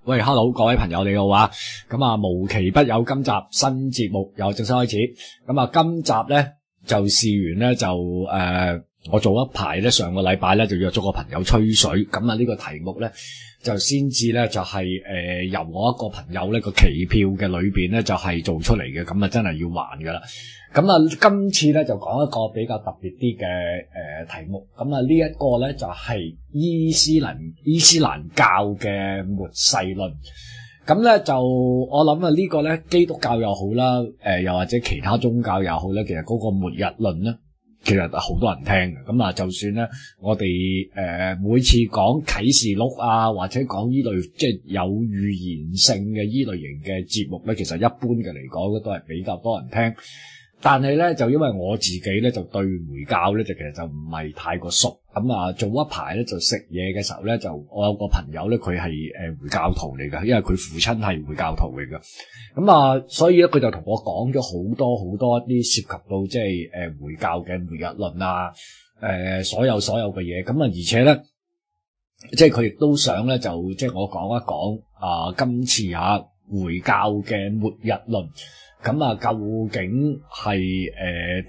喂 ，hello， 各位朋友你好啊！咁啊，無奇不有，今集新節目又正式開始。咁啊，今集咧就試完咧就我做一排咧，上個禮拜咧就約咗個朋友吹水。咁啊，呢個題目咧就先至咧就係由我一個朋友呢個期票嘅裏邊咧就係做出嚟嘅。咁啊，真係要還噶啦。咁啊，今次咧就講一個比較特別啲嘅題目。咁啊，呢一個咧就係伊斯蘭教嘅末世論。咁咧就我諗啊，呢個咧基督教又好啦，又或者其他宗教又好咧，其實嗰個末日論咧，其實好多人聽嘅。咁啊，就算咧我哋每次講啟示錄啊，或者講呢類即係有預言性嘅呢類型嘅節目咧，其實一般嘅嚟講咧都係比較多人聽。但係咧，就因為我自己咧就對回教咧就其實就唔係太過熟，咁啊做一排咧就食嘢嘅時候咧，就我有個朋友咧佢係回教徒嚟㗎，因為佢父親係回教徒嚟㗎，咁啊所以咧佢就同我講咗好多一啲涉及到即係回教嘅末日論啊，所有嘅嘢，咁啊而且咧即係佢亦都想咧就即係我講一講今次回教嘅末日論。咁啊，究竟係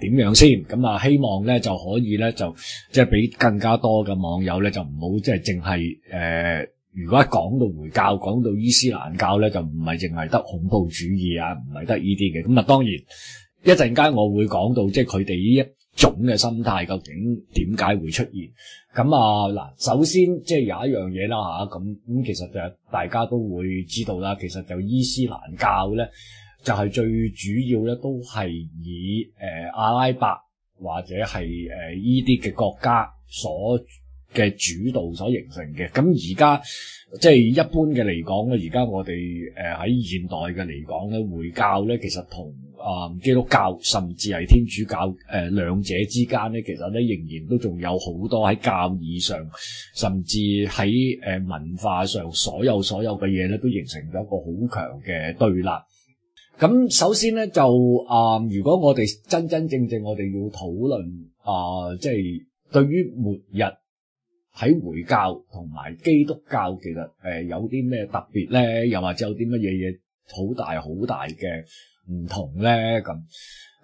點樣先？咁啊，希望咧就可以咧就即係俾更加多嘅網友咧就唔好即係淨係如果一講到回教，講到伊斯蘭教咧，就唔係淨係得恐怖主義啊，唔係得呢啲嘅。咁啊，當然一陣間我會講到即係佢哋呢一種嘅心態究竟點解會出現。咁啊嗱，首先即係有一樣嘢啦吓，咁其實就大家都會知道啦，其實就伊斯蘭教咧。就係最主要咧，都係以阿拉伯或者係依啲嘅國家所嘅主導所形成嘅。咁而家即係一般嘅嚟講咧，而家我哋喺現代嘅嚟講咧，回教咧其實同基督教甚至係天主教兩者之間咧，其實咧仍然都仲有好多喺教義上，甚至喺文化上所有嘅嘢咧，都形成咗一個好強嘅對立。咁首先咧就如果我哋真正我哋要討論即係對於末日喺回教同埋基督教其實有啲咩特別咧，又或者有啲乜嘢好大嘅唔同咧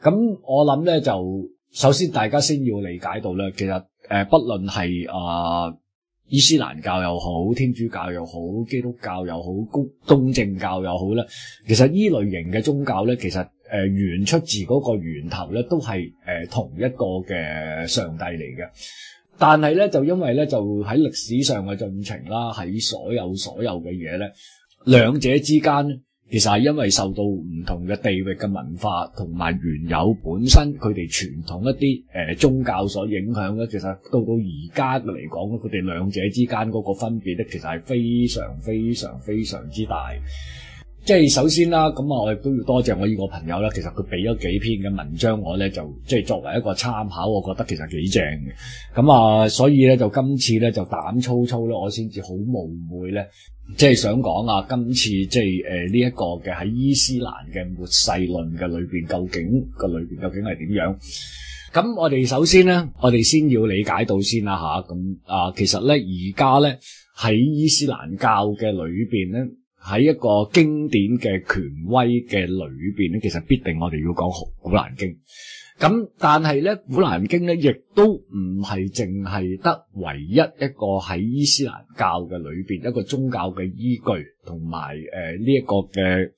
咁我諗咧就首先大家先要理解到咧，其實不論係伊斯蘭教又好，天主教又好，基督教又好，東正教又好咧，其實依類型嘅宗教咧，其實源出自嗰個源頭咧，都係同一個嘅上帝嚟嘅。但係咧，就因為咧，就喺歷史上嘅進程啦，喺所有嘅嘢咧，兩者之間咧，其實係因為受到唔同嘅地域嘅文化同埋原有本身佢哋傳統一啲宗教所影響咧，其實到而家嘅嚟講咧，佢哋兩者之間嗰個分別咧，其實係非常之大。即係首先啦，咁我亦都要多謝我呢個朋友啦。其實佢俾咗幾篇嘅文章我咧，就即係作為一個參考，我覺得其實幾正嘅。咁所以咧就今次咧就膽粗粗咧，我先至好冒昧咧，即係想講今次即係呢一個嘅喺伊斯蘭嘅末世論嘅裏邊，究竟係點樣？咁我哋首先咧，我哋先要理解到先啦吓。咁其實咧而家咧喺伊斯蘭教嘅裏邊咧，喺一個經典嘅權威嘅裏邊咧，其實必定我哋要講古蘭經。咁但係咧，古蘭經咧亦都唔係淨係得唯一一個喺伊斯蘭教嘅裏邊一個宗教嘅依據同埋呢一個嘅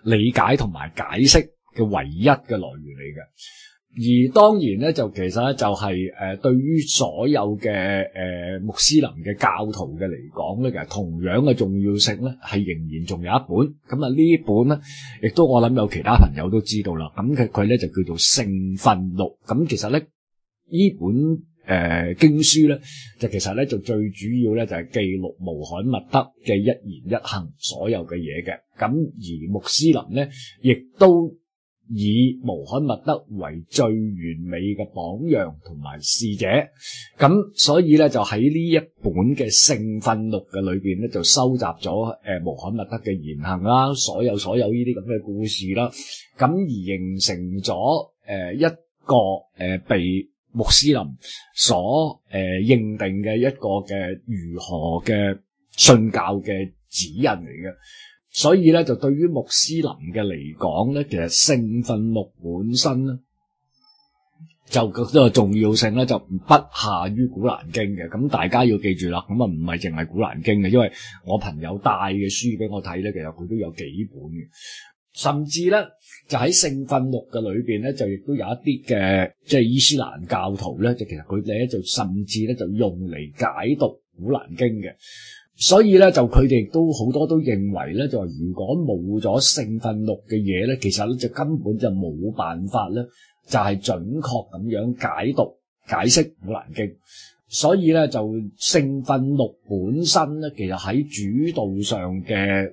理解同埋解釋嘅唯一嘅來源嚟嘅。而當然咧，就其實咧就係對於所有嘅穆斯林嘅教徒嘅嚟講咧，其實同樣嘅重要性咧，係仍然仲有一本。咁呢本咧，亦都我諗有其他朋友都知道啦。咁佢咧就叫做聖訓錄。咁其實咧呢本經書咧，就其實咧就最主要咧就係記錄穆罕默德嘅一言一行所有嘅嘢嘅。咁而穆斯林咧，亦都以穆罕默德為最完美嘅榜樣同埋使者，咁所以咧就喺呢一本嘅聖訓錄嘅裏邊咧，就收集咗穆罕默德嘅言行啦，所有呢啲咁嘅故事啦，咁而形成咗一個被穆斯林所認定嘅一個嘅如何嘅信教嘅指引嚟嘅。所以咧就對於穆斯林嘅嚟講咧，其實聖訓錄本身咧就個重要性咧就不下於古蘭經嘅。咁大家要記住啦，咁啊唔係淨係古蘭經嘅，因為我朋友帶嘅書俾我睇咧，其實佢都有幾本嘅。甚至咧就喺聖訓錄嘅裏邊咧，就亦都有一啲嘅即係伊斯蘭教徒咧，就其實佢哋咧就甚至咧就用嚟解讀古蘭經嘅。所以咧就佢哋都好多都認為咧，就話如果冇咗聖訓錄嘅嘢咧，其實咧就根本就冇辦法咧，就係準確咁樣解讀解釋古蘭經。所以咧就聖訓錄本身咧，其實喺主導上嘅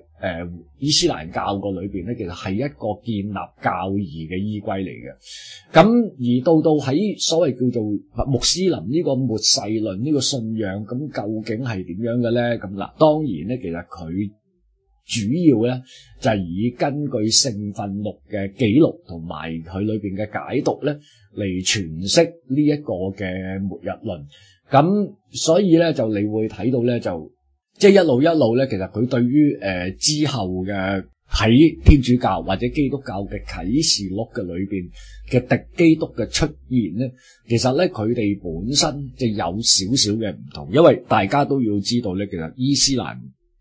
伊斯蘭教個裏邊咧，其實係一個建立教義嘅依歸嚟嘅。咁而到喺所謂叫做穆斯林呢個末世論呢個信仰，咁究竟係點樣嘅咧？咁嗱，當然咧，其實佢主要咧就係以根據聖訓錄嘅記錄同埋佢裏邊嘅解讀咧嚟詮釋呢一個嘅末日論。咁所以咧就你會睇到咧就即係一路咧，其實佢對於之後嘅喺天主教或者基督教嘅啟示錄嘅裏邊嘅敵基督嘅出現咧，其實咧佢哋本身就有少少嘅唔同，因為大家都要知道咧，其實伊斯蘭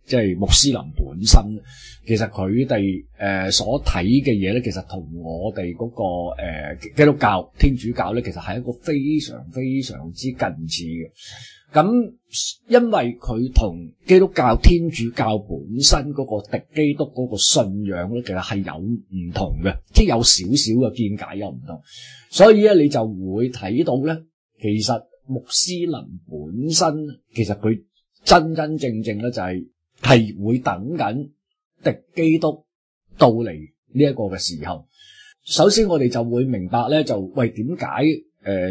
即係穆斯林本身，其實佢哋所睇嘅嘢咧，其實同我哋嗰個基督教、天主教咧，其實係一個非常非常之近似嘅。咁因為佢同基督教、天主教本身嗰個敵基督嗰個信仰咧，其實係有唔同嘅，即係有少少嘅見解有唔同，所以咧你就會睇到咧，其實穆斯林本身其實佢真真正正咧就係會等緊敵基督到嚟呢一個嘅時候。首先我哋就會明白咧，就喂點解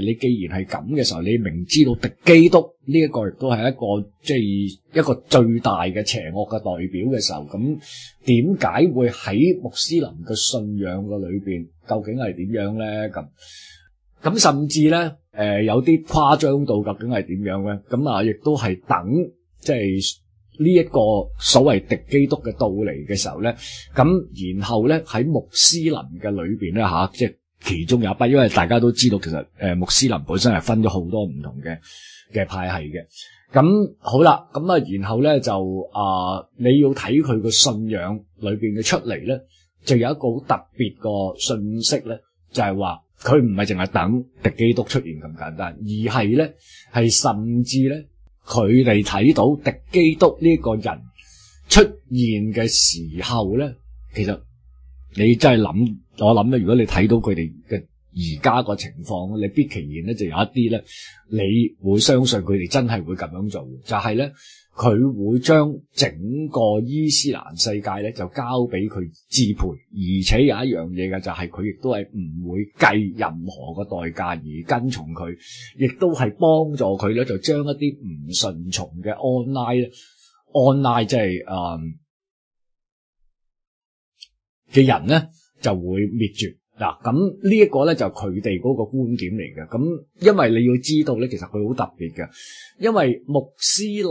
你既然係咁嘅時候，你明知道敵基督呢一個亦都係一個即係一個最大嘅邪惡嘅代表嘅時候，咁點解會喺穆斯林嘅信仰嘅裏邊究竟係點樣咧？咁甚至咧有啲誇張到究竟係點樣咧？咁啊亦都係等即係呢一個所謂敵基督嘅到嚟嘅時候咧，咁然後咧喺穆斯林嘅裏邊咧吓，即係其中有一筆，因為大家都知道其實穆斯林本身係分咗好多唔同嘅派系嘅。咁好啦，咁啊然後咧就你要睇佢個信仰裏邊嘅出嚟咧，就有一個好特別個信息咧，就係話佢唔係淨係等敵基督出現咁簡單，而係咧係甚至咧佢哋睇到敵基督呢個人出現嘅時候咧，其實你真係諗，我諗咧，如果你睇到佢哋嘅而家個情況，你必其然咧就有一啲咧，你會相信佢哋真係會咁樣做，就係咧佢會將整個伊斯蘭世界咧就交俾佢支配，而且有一樣嘢嘅就係佢亦都係唔會計任何嘅代價而跟從佢，亦都係幫助佢咧就將一啲唔順從嘅安拉即係嘅人咧就會滅絕。嗱，咁呢一個咧就佢哋嗰個觀點嚟嘅。咁因為你要知道咧，其實佢好特別嘅，因為穆斯林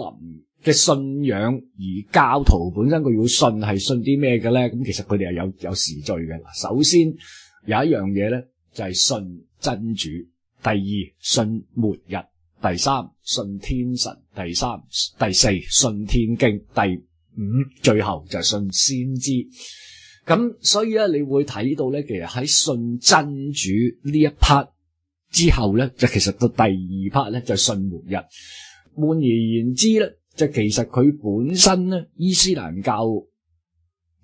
嘅信仰而教徒本身佢要信啲咩嘅咧？咁其實佢哋係有時序嘅。首先有一樣嘢咧就係信真主，第二信末日，第三信天神，第四信天經，第五最後就係信先知。咁所以咧，你會睇到咧，其實喺信真主呢一 part 之後咧，就其實到第二 part 咧就信末日。換而言之咧，就其實佢本身咧，伊斯蘭教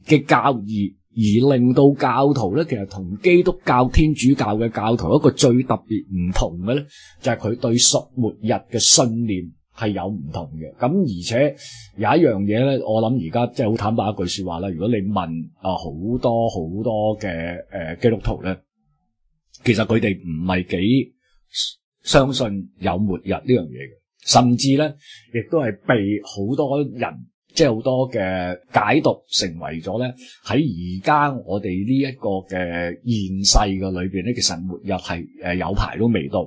嘅教義而令到教徒咧，其實同基督教、天主教嘅教徒一個最特別唔同嘅咧，就係佢對屬末日嘅信念係有唔同嘅。咁而且有一樣嘢咧，我諗而家即係好坦白一句說話啦。如果你問好多嘅基督徒咧，其實佢哋唔係幾相信有末日呢樣嘢嘅，甚至咧亦都係被好多人即係好多嘅解讀成為咗咧喺而家我哋呢一個嘅現世嘅裏邊咧，其實末日係有排都未到。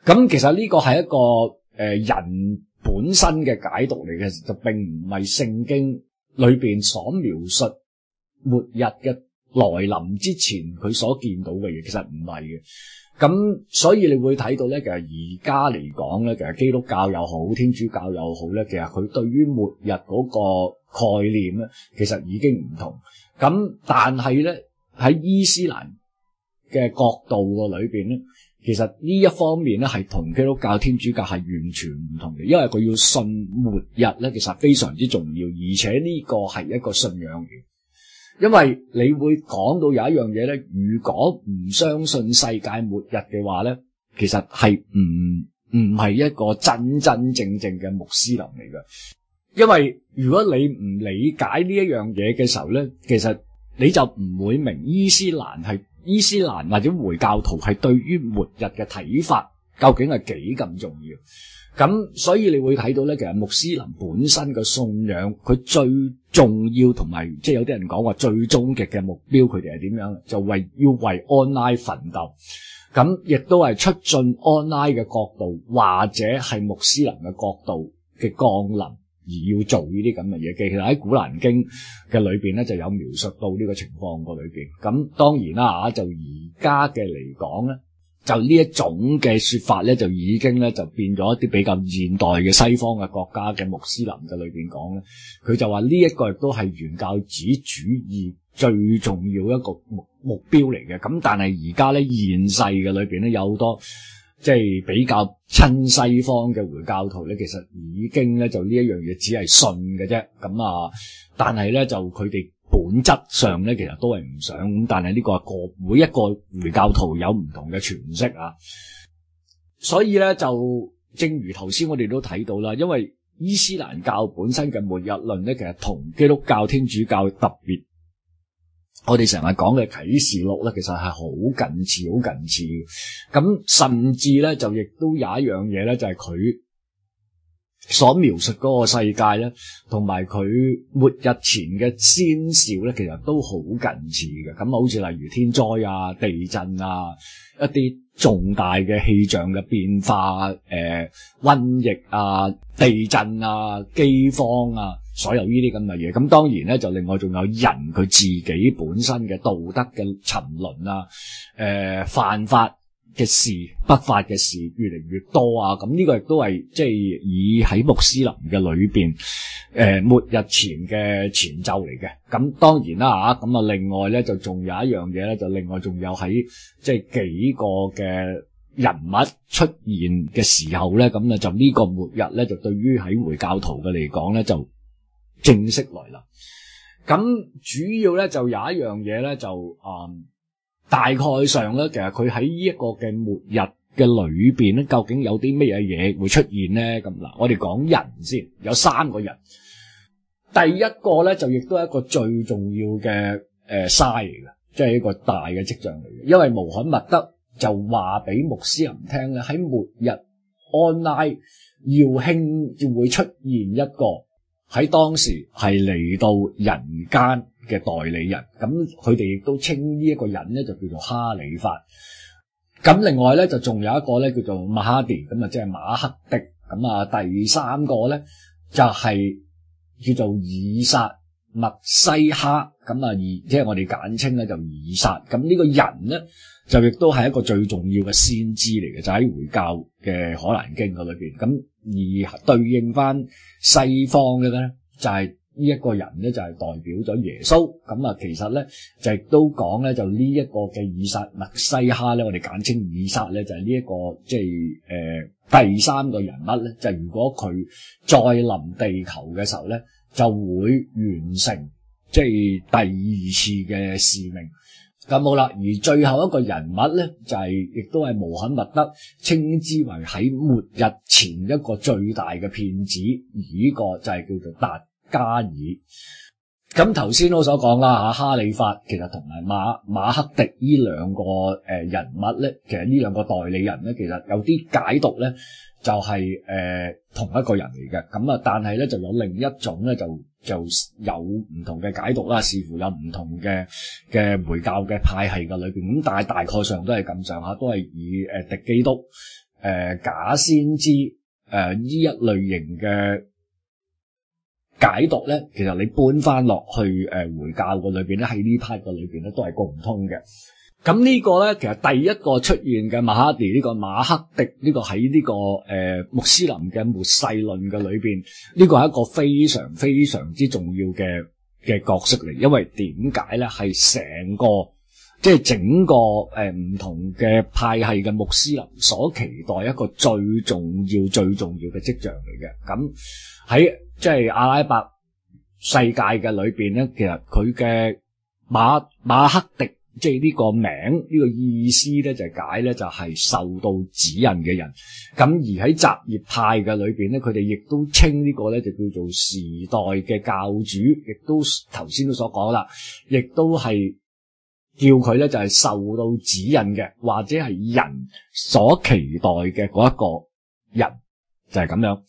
咁其實呢個係一個人本身嘅解讀嚟嘅，就並唔係聖經裏邊所描述末日嘅來臨之前佢所見到嘅嘢，其實唔係嘅。咁所以你會睇到咧，其實而家嚟講咧，其實基督教又好，天主教又好咧，其實佢對於末日嗰個概念咧，其實已經唔同。咁但係咧，喺伊斯蘭嘅角度個裏邊咧，其實呢一方面咧係同基督教、天主教係完全唔同嘅，因為佢要信末日咧，其實非常之重要，而且呢個係一個信仰嘅。因為你會講到有一樣嘢咧，如果唔相信世界末日嘅話咧，其實係唔係一個真真正正嘅穆斯林嚟嘅。因為如果你唔理解呢一樣嘢嘅時候咧，其實你就唔會明伊斯蘭或者回教徒係對於末日嘅睇法究竟係幾咁重要。咁所以你會睇到咧，其實穆斯林本身嘅信仰，佢最重要同埋即係有啲人講話最終極嘅目標，佢哋係點樣？就要為安拉奮鬥。咁亦都係出盡安拉嘅角度，或者係穆斯林嘅角度嘅降臨而要做呢啲咁嘅嘢。其實喺古蘭經嘅裏邊咧，就有描述到呢個情況個裏邊。咁當然啦，就而家嘅嚟講咧，就呢一種嘅說法咧，就已經咧就變咗一啲比較現代嘅西方嘅國家嘅穆斯林嘅裏邊講咧，佢就話呢一個亦都係原教旨主義最重要一個目標嚟嘅。咁但係而家咧現世嘅裏邊咧，有好多即係比較親西方嘅回教徒咧，其實已經咧就呢一樣嘢只係信嘅啫。咁但係咧就佢哋本質上咧，其實都係唔想咁，但係呢個係每一個回教徒有唔同嘅詮釋啊。所以咧就正如頭先我哋都睇到啦，因為伊斯蘭教本身嘅末日論咧，其實同基督教、天主教特別，我哋成日講嘅啟示錄咧，其實係好近似，好近似嘅。咁甚至咧就亦都有一樣嘢咧，就係佢所描述嗰個世界咧，同埋佢末日前嘅先兆咧，其實都好近似嘅。咁好似例如天災啊、地震啊、一啲重大嘅氣象嘅變化、瘟疫啊、地震啊、饑荒啊，所有呢啲咁嘅嘢。咁當然咧，就另外仲有人佢自己本身嘅道德嘅沉淪啊、犯法嘅事、不法嘅事越嚟越多啊！咁呢個亦都係即係以喺穆斯林嘅裏邊末日前嘅前奏嚟嘅。咁當然啦嚇，咁另外咧就仲有一樣嘢咧，就另外仲有喺即係幾個嘅人物出現嘅時候咧，咁就呢個末日咧，就對於喺回教徒嘅嚟講咧，就正式來臨。咁主要咧就有一樣嘢咧就大概上咧，其實佢喺呢一個嘅末日嘅裏邊咧，究竟有啲咩嘢會出現咧？咁嗱，我哋講人先，有3個人。第一個咧就亦都係一個最重要嘅sign嚟嘅，即係一個大嘅跡象嚟嘅。因為穆罕默德就話俾穆斯林聽咧，喺末日安拉要會出現一個喺當時係嚟到人間嘅代理人，咁佢哋亦都稱呢一個人咧就叫做哈里發。咁另外咧就仲有一個咧叫做馬哈迪，咁即係馬克迪。咁第3個咧就係叫做以撒麥西哈，咁即係我哋簡稱咧就以撒。咁呢個人咧就亦都係一個最重要嘅先知嚟嘅，就喺回教嘅可蘭經嗰裏邊。咁而對應翻西方嘅咧就係呢一個人咧就係代表咗耶穌。咁其實咧就亦都講咧，就呢一個嘅以撒麥西哈咧，我哋簡稱以撒咧，就係呢一個即係第3個人物咧，就如果佢再臨地球嘅時候咧，就會完成即係第2次嘅使命。咁好啦，而最後一個人物咧就係亦都係穆罕默德稱之為喺末日前一個最大嘅騙子，而呢個就係叫做達加爾。咁頭先我所講啦哈里發其實同埋馬克迪呢兩個人物咧，其實呢兩個代理人咧，其實有啲解讀咧就係同一個人嚟嘅。咁但係咧就有另一種咧就有唔同嘅解讀啦，視乎有唔同嘅回教嘅派系嘅裏邊。咁但係大概上都係咁上下，都係以敵基督假先知呢一類型嘅解讀咧，其實你搬翻落去回教嘅裏邊咧，喺呢 part 嘅裏邊咧都係共通嘅。咁呢個咧，其實第一個出現嘅馬哈迪呢個馬克迪呢個喺呢個穆斯林嘅末世論嘅裏邊，呢個係一個非常非常之重要嘅角色嚟。因為點解咧？係成個即係整個唔同嘅派系嘅穆斯林所期待一個最重要嘅跡象嚟嘅。咁喺即係阿拉伯世界嘅裏邊咧，其實佢嘅馬克迪。即係呢個名呢個意思咧，就係解咧就係受到指引嘅人。咁而喺什葉派嘅裏邊咧，佢哋亦都稱呢個咧就叫做時代嘅教主，亦都頭先都所講啦，亦都係叫佢咧就係受到指引嘅，或者係人所期待嘅嗰一個人，就係咁樣。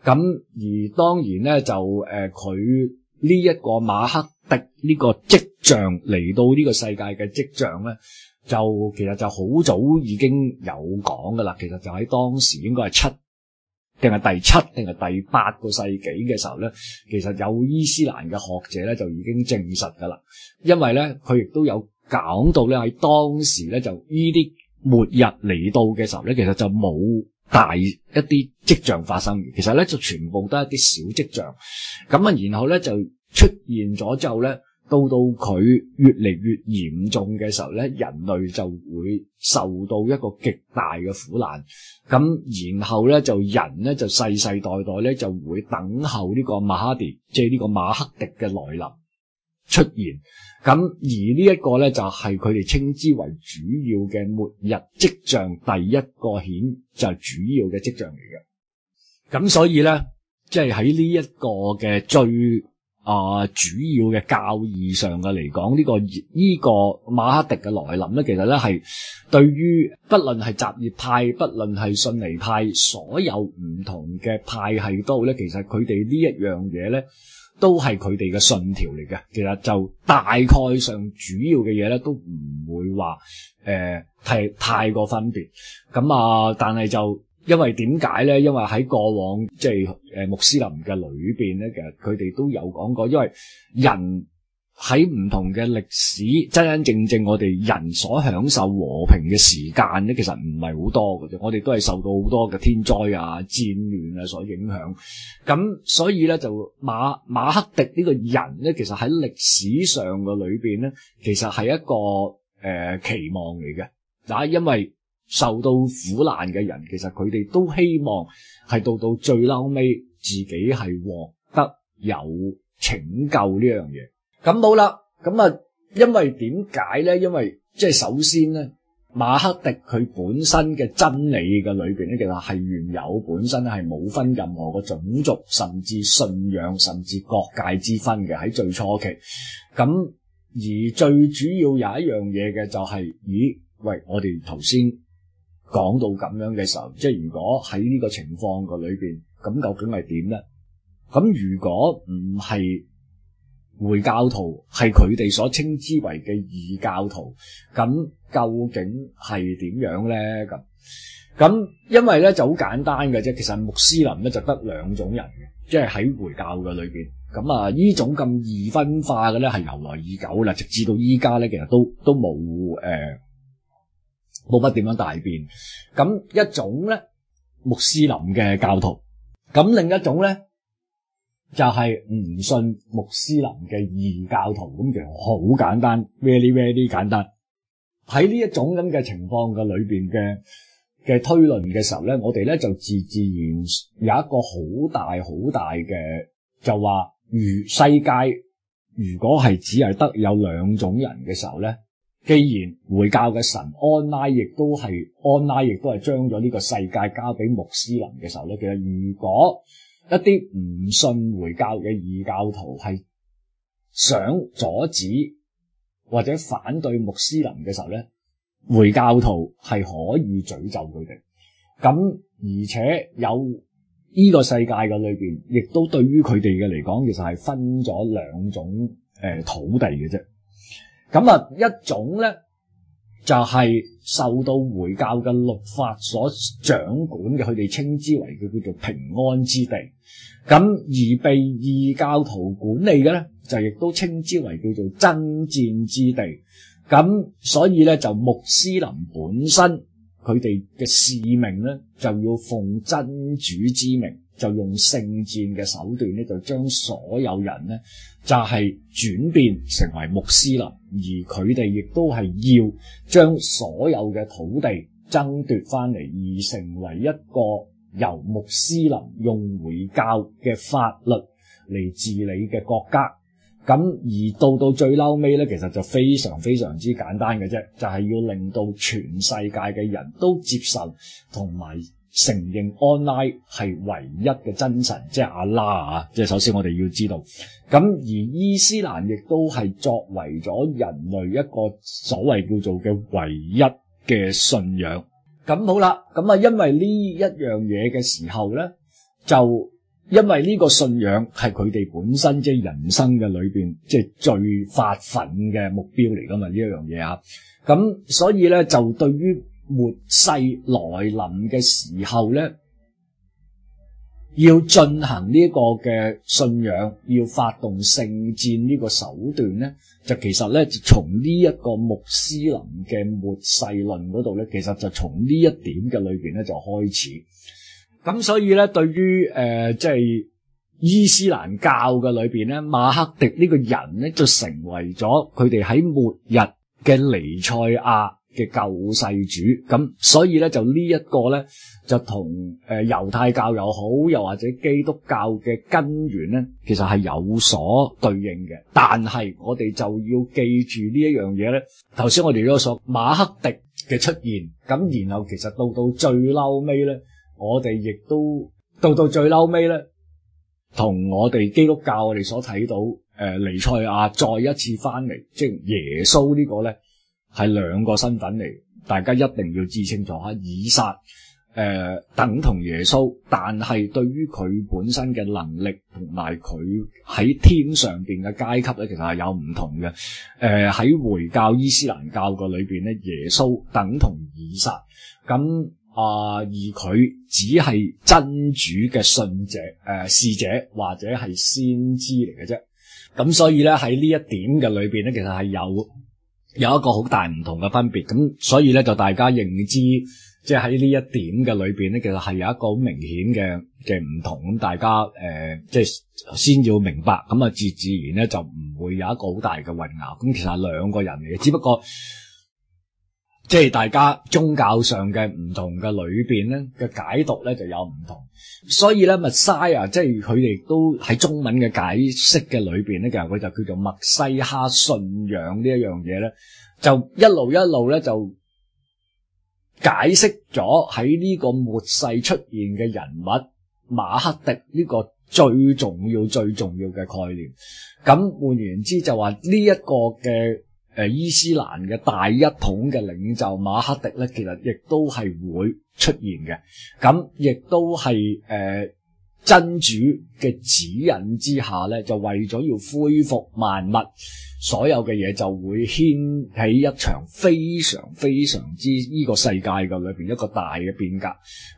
咁而當然咧就佢呢一個馬克迪呢個跡象嚟到呢個世界嘅跡象咧，就其實就好早已經有講噶啦。其實就喺當時應該係第七定係第八個世紀嘅時候咧，其實有伊斯蘭嘅學者咧就已經證實噶啦。因為咧佢亦都有講到咧喺當時咧就呢啲末日嚟到嘅時候咧，其實就冇大一啲跡象發生嘅，其實咧就全部都係一啲小跡象。咁啊，然後咧就出現咗之後咧，到佢越嚟越嚴重嘅時候咧，人類就會受到一個極大嘅苦難。咁然後咧就人咧就世世代代咧就會等候呢個馬哈迪，即係呢個馬克迪嘅來臨出現。咁而呢一個咧就係佢哋稱之為主要嘅末日跡象，第一個顯就係主要嘅跡象嚟嘅。咁所以咧，即係喺呢一個嘅最主要嘅教義上嘅嚟講，呢個馬克迪嘅來臨咧，其實咧係對於不論係什葉派，不論係遜尼派，所有唔同嘅派系都好咧，其實佢哋呢一樣嘢咧，都係佢哋嘅信條嚟嘅。其實就大概上主要嘅嘢咧，都唔會話太過分別。咁但係就因為點解咧？因為喺過往即係穆斯林嘅裏邊咧，其實佢哋都有講過，因為人喺唔同嘅歷史真真正正我哋人所享受和平嘅時間咧，其實唔係好多嘅啫。我哋都係受到好多嘅天災啊、戰亂啊所影響。咁所以咧就馬克迪呢個人咧，其實喺歷史上嘅裏邊咧，其實係一個期望嚟嘅。嗱，因為受到苦難嘅人，其實佢哋都希望係到最嬲尾自己係獲得有拯救呢樣嘢。咁好啦，咁因為點解咧？因為即係首先咧，馬克迪佢本身嘅真理嘅裏邊咧，其實係原有本身係冇分任何個種族，甚至信仰，甚至各界之分嘅喺最初期。咁而最主要有一樣嘢嘅就係，喂，我哋頭先講到咁樣嘅時候，即係如果喺呢個情況嘅裏邊，咁究竟係點咧？咁如果唔係回教徒，係佢哋所稱之為嘅異教徒，咁究竟係點樣咧？咁因為咧就好簡單嘅啫，其實穆斯林咧就得兩種人嘅，即係喺回教嘅裏邊。咁呢種咁二分化嘅咧係由來已久啦，直至到依家咧其實都冇冇乜點樣大變。咁一種咧穆斯林嘅教徒，咁另一種咧就係唔信穆斯林嘅異教徒。咁其實好簡單 very 簡單。喺呢一種咁嘅情況嘅裏邊嘅推論嘅時候咧，我哋咧就自然有一個好大嘅，就話世界如果係只係得有兩種人嘅時候咧，既然回教嘅神安拉亦都係將咗呢個世界交俾穆斯林嘅時候咧，其實如果一啲唔信回教嘅異教徒係想阻止或者反對穆斯林嘅時候咧，回教徒係可以詛咒佢哋。咁而且有呢個世界嘅裏邊，亦都對於佢哋嘅嚟講，其實係分咗兩種土地嘅啫。咁一種咧就係受到回教嘅律法所掌管嘅，佢哋稱之為叫做平安之地。咁而被異教徒管理嘅咧，就亦都稱之為叫做爭戰之地。咁所以咧，就穆斯林本身佢哋嘅使命咧，就要奉真主之名，就用聖戰嘅手段咧，就將所有人咧就係轉變成為穆斯林，而佢哋亦都係要將所有嘅土地爭奪翻嚟，而成為一個由穆斯林用回教嘅法律嚟治理嘅國家。咁而到最嬲尾咧，其實就非常非常之簡單嘅啫，就係要令到全世界嘅人都接受同埋承認安拉係唯一嘅真神，即係阿拉啊！即係首先我哋要知道，咁而伊斯蘭亦都係作為咗人類一個所謂叫做嘅唯一嘅信仰。咁好啦，咁啊因為呢一樣嘢嘅時候咧，就因為呢個信仰係佢哋本身即係人生嘅裏邊即係最發奮嘅目標嚟噶嘛，呢一樣嘢啊。咁所以咧就對於末世來臨嘅時候咧，要進行呢個嘅信仰，要發動聖戰呢個手段咧，就其實咧就從呢一個穆斯林嘅末世論嗰度咧，其實就從呢一點嘅裏邊咧就開始。咁所以咧，對於即係伊斯蘭教嘅裏邊咧，馬克迪呢個人咧就成為咗佢哋喺末日嘅彌賽亞嘅救世主。咁所以咧就呢一個咧就同猶太教又好，又或者基督教嘅根源咧，其實係有所對應嘅。但係我哋就要記住呢一樣嘢咧。頭先我哋都所馬克迪嘅出現，咁然後其實到最嬲尾咧。我哋亦都到最嬲尾咧，同我哋基督教我哋所睇到彌賽亞再一次翻嚟，即係耶穌呢個咧係兩個身份嚟，大家一定要知清楚吓。以撒等同耶穌，但係對於佢本身嘅能力同埋佢喺天上邊嘅階級咧，其實係有唔同嘅。喺回教伊斯蘭教個裏邊咧，耶穌等同以撒咁。而佢只係真主嘅信者、使者或者係先知嚟嘅啫。咁所以咧喺呢一點嘅裏邊咧，其實係有一個好大唔同嘅分別。咁所以咧就大家認知，即係喺呢一點嘅裏邊咧，其實係有一個好明顯嘅唔同。咁大家即係先要明白，咁啊自然咧就唔會有一個好大嘅混淆。咁其實係兩個人嚟嘅，只不過。即係大家宗教上嘅唔同嘅裏邊咧嘅解讀咧就有唔同，所以咧默西亞即係佢哋都喺中文嘅解釋嘅裏邊咧，其實佢就叫做默西哈信仰呢一樣嘢咧，就一路咧就解釋咗喺呢個末世出現嘅人物馬克迪呢個最重要嘅概念。咁換言之就話呢一個嘅。伊斯蘭嘅大一統嘅領袖馬克迪咧，其實亦都係會出現嘅。咁亦都係真主嘅指引之下咧，就為咗要恢復萬物，所有嘅嘢就會掀起一場非常非常之呢個世界嘅裏邊一個大嘅變革。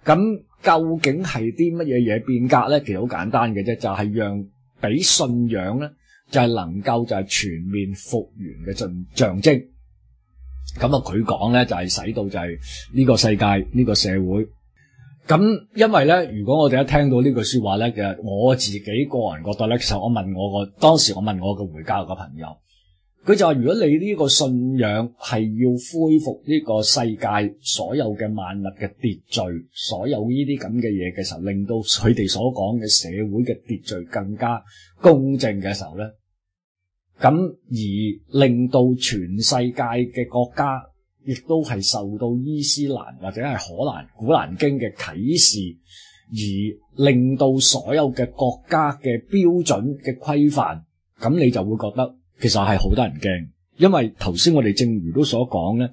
咁究竟係啲乜嘢變革咧？其實好簡單嘅啫，就係讓俾信仰咧。就係能夠就係全面復原嘅象徵。咁啊佢講咧就係使到就係呢個世界呢個社會。咁因為咧，如果我哋一聽到呢句說話咧，其實我自己個人覺得咧，其實當時我問我個回教嘅朋友，佢就話如果你呢個信仰係要恢復呢個世界所有嘅萬物嘅秩序，所有呢啲咁嘅嘢嘅時候，令到佢哋所講嘅社會嘅秩序更加公正嘅時候咧。咁而令到全世界嘅國家亦都係受到伊斯蘭或者係古蘭經嘅啟示，而令到所有嘅國家嘅標準嘅規範，咁你就會覺得其實係好得人驚。因為頭先我哋正如都所講咧，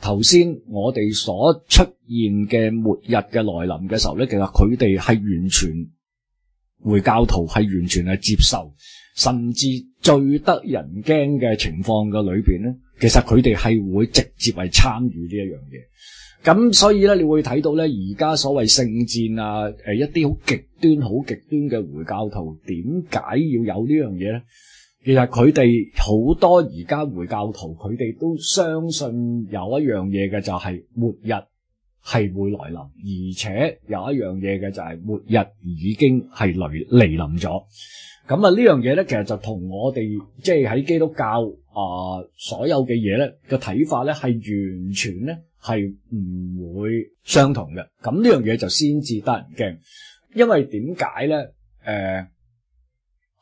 頭先我哋所出現嘅末日嘅來臨嘅時候咧，其實佢哋係完全回教徒係完全係接受，甚至最得人驚嘅情況嘅裏邊咧，其實佢哋係會直接係參與呢一樣嘢。咁所以咧，你會睇到咧，而家所謂聖戰啊，一啲好極端嘅回教徒，點解要有呢樣嘢咧？其實佢哋好多而家回教徒，佢哋都相信有一樣嘢嘅，就係末日係會來臨，而且有一樣嘢嘅就係末日已經係嚟臨咗。咁啊，呢樣嘢咧，其實就同我哋即係喺基督教所有嘅嘢咧嘅睇法咧，係完全咧係唔會相同嘅。咁呢樣嘢就先至得人驚，因為點解咧？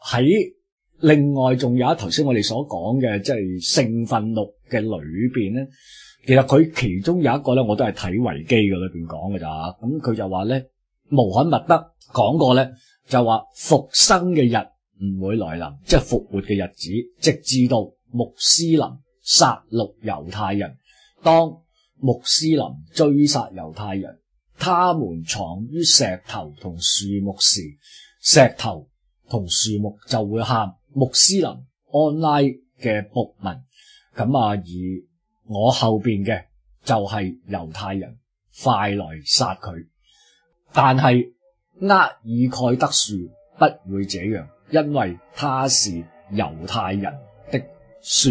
喺另外仲有頭先我哋所講嘅，即係聖訓錄嘅裏邊咧，其實佢其中有一個咧，我都係睇維基嘅裏邊講嘅咋。咁佢就話咧，穆罕默德講過咧，就話復生嘅日唔會來臨，即係復活嘅日子，直至到穆斯林殺戮猶太人。當穆斯林追殺猶太人，他們藏於石頭同樹木時，石頭同樹木就會喊穆斯林安拉嘅僕民。咁而我後邊嘅就係猶太人，快來殺佢。但係厄爾蓋德樹不會這樣，因為他是猶太人的樹。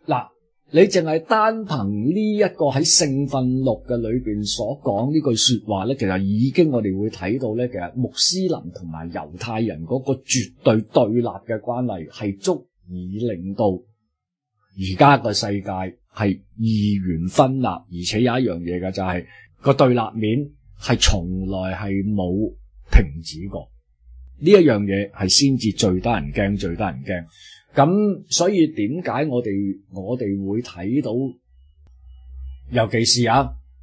嗱，你淨係單憑呢一個喺聖訓錄嘅裏邊所講呢句說話咧，其實已經我哋會睇到咧，其實穆斯林同埋猶太人嗰個絕對對立嘅關係係足以令到而家個世界係二元分立，而且有一樣嘢嘅就係個對立面係從來係冇停止過。呢一樣嘢係先至最得人驚，最得人驚。咁所以點解我哋會睇到，尤其是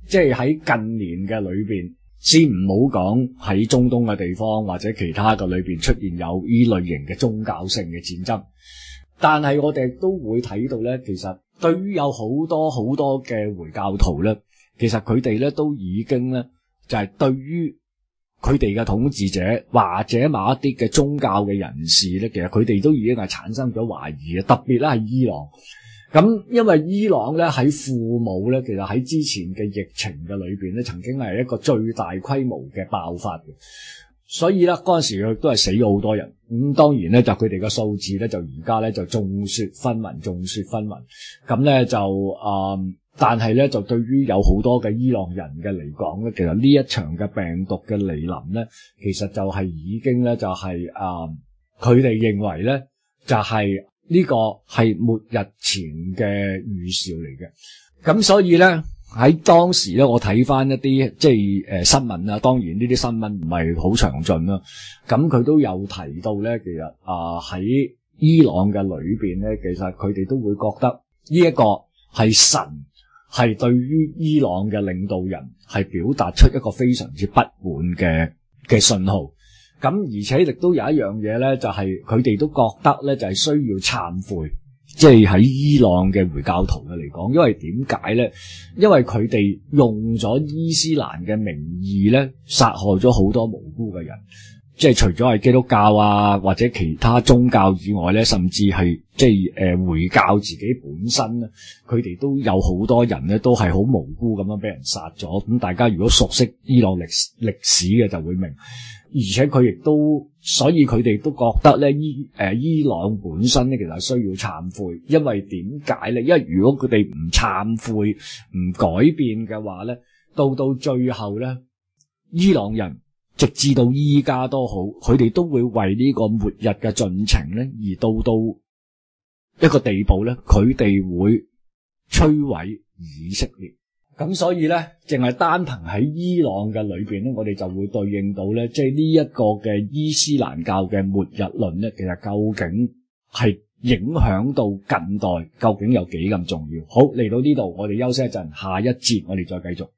即係喺近年嘅裏邊，先唔好講喺中東嘅地方或者其他嘅裏邊出現有呢類型嘅宗教性嘅戰爭，但係我哋都會睇到咧，其實對於有好多嘅回教徒咧，其實佢哋咧都已經咧就係對於佢哋嘅統治者或者某一啲嘅宗教嘅人士咧，其實佢哋都已經係產生咗懷疑嘅。特別咧係伊朗，咁因為伊朗咧喺庫姆咧，其實喺之前嘅疫情嘅裏邊咧，曾經係一個最大規模嘅爆發嘅，所以咧嗰陣時佢都係死咗好多人。咁當然咧就佢哋嘅數字咧就而家咧就眾說紛紜，咁咧就但係咧，就對於有好多嘅伊朗人嘅嚟講咧，其實呢一場嘅病毒嘅來臨咧，其實就係已經咧就係佢哋認為咧就係呢個係末日前嘅預兆嚟嘅。咁所以咧喺當時咧，我睇翻一啲即係新聞啦，當然呢啲新聞唔係好詳盡啦。咁佢都有提到咧，其實喺伊朗嘅裏邊咧，其實佢哋都會覺得呢一個係神。係對於伊朗嘅領導人係表達出一個非常之不滿嘅信號，咁而且亦都有一樣嘢咧，就係佢哋都覺得咧就係需要懺悔，即係喺伊朗嘅回教徒嘅嚟講，因為點解咧？因為佢哋用咗伊斯蘭嘅名義咧，殺害咗好多無辜嘅人。即係除咗係基督教或者其他宗教以外咧，甚至係即係回教自己本身咧，佢哋都有好多人咧，都係好無辜咁樣俾人殺咗。咁大家如果熟悉伊朗歷史嘅就會明，而且佢亦都所以佢哋都覺得咧，伊朗本身咧其實係需要懺悔，因為點解咧？因為如果佢哋唔懺悔、唔改變嘅話咧，到最後咧，伊朗人直至到依家都好，佢哋都會為呢個末日嘅進程咧，而到一個地步咧，佢哋會摧毀以色列。咁所以咧，淨係單憑喺伊朗嘅裏邊咧，我哋就會對應到咧，即係呢一個嘅伊斯蘭教嘅末日論咧，其實究竟係影響到近代究竟有幾咁重要？好，嚟到呢度，我哋休息一陣，下一節我哋再繼續。